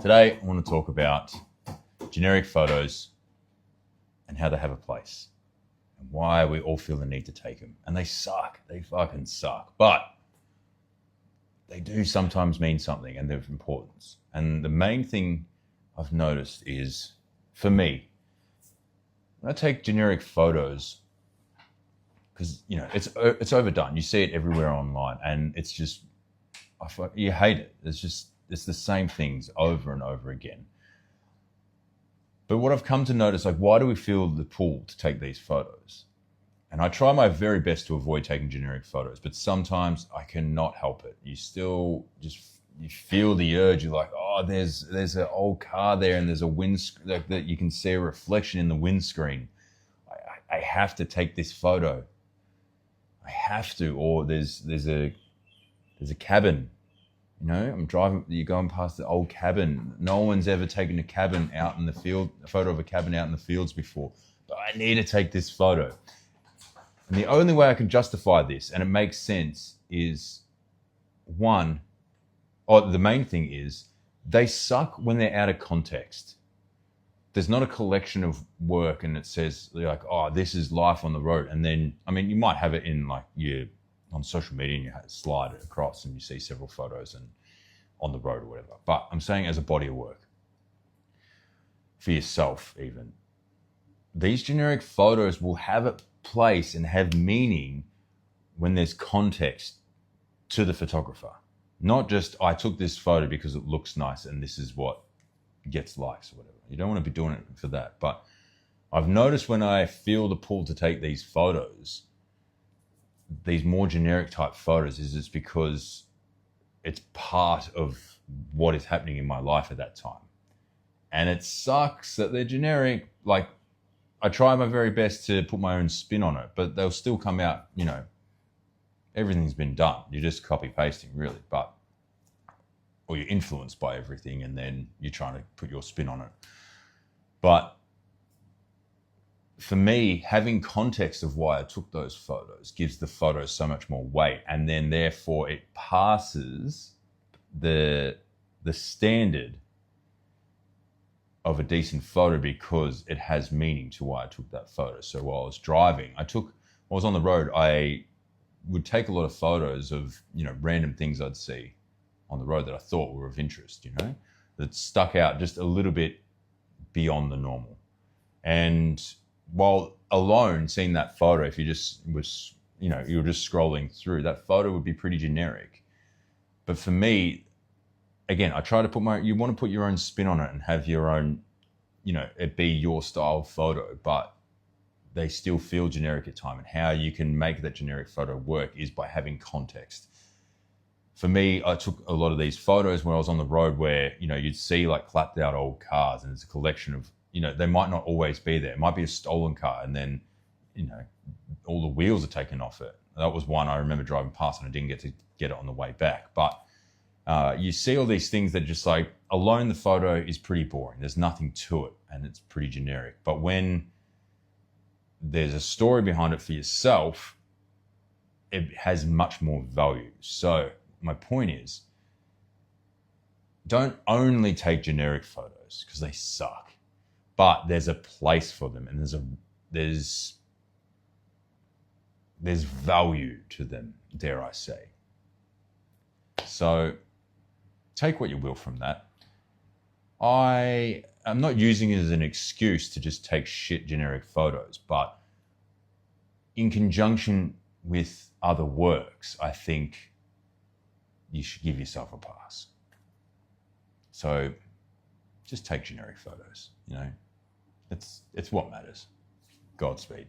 Today, I want to talk about generic photos and how they have a place and why we all feel the need to take them. And they suck. They fucking suck. But they do sometimes mean something and they're of importance. And the main thing I've noticed is, for me, when I take generic photos, because it's overdone. You see it everywhere online, and it's just you hate it. It's the same things over and over again. But what I've come to notice, why do we feel the pull to take these photos? And I try my very best to avoid taking generic photos, but sometimes I cannot help it. You still you feel the urge. You're like, oh, there's an old car there, and there's a that you can see a reflection in the windscreen. I have to take this photo. I have to. Or there's a cabin. I'm driving, you're going past the old cabin. No one's ever taken a cabin out in the field, a photo of a cabin out in the fields before. But I need to take this photo. And the only way I can justify this, and it makes sense, is the main thing is, they suck when they're out of context. There's not a collection of work and it says oh, this is life on the road. And then, you might have it in on social media and you slide it across and you see several photos and on the road or whatever. But I'm saying as a body of work, for yourself even, these generic photos will have a place and have meaning when there's context to the photographer. Not just, I took this photo because it looks nice and this is what gets likes or whatever. You don't want to be doing it for that. But I've noticed when I feel the pull to take these photos, these more generic type photos, is it's because it's part of what is happening in my life at that time. And it sucks that they're generic. I try my very best to put my own spin on it, but they'll still come out, everything's been done. You're just copy pasting really, or you're influenced by everything and then you're trying to put your spin on it. But for me, having context of why I took those photos gives the photo so much more weight, and then therefore it passes the standard of a decent photo because it has meaning to why I took that photo. So while I was driving, I was on the road, I would take a lot of photos of, random things I'd see on the road that I thought were of interest, that stuck out just a little bit beyond the normal. And while alone, seeing that photo, if you just you were just scrolling through, that photo would be pretty generic. But for me, again, I try to you want to put your own spin on it and have your own, it be your style photo, but they still feel generic at time. And how you can make that generic photo work is by having context. For me, I took a lot of these photos when I was on the road where, you'd see clapped out old cars, and it's a collection of, they might not always be there. It might be a stolen car, and then, all the wheels are taken off it. That was one I remember driving past, and I didn't get to get it on the way back. But you see all these things that just alone the photo is pretty boring. There's nothing to it, and it's pretty generic. But when there's a story behind it for yourself, it has much more value. So my point is, don't only take generic photos because they suck, but there's a place for them, and there's value to them, dare I say. So take what you will from that. I am not using it as an excuse to just take shit generic photos, but in conjunction with other works, I think you should give yourself a pass. So just take generic photos, it's what matters. Godspeed.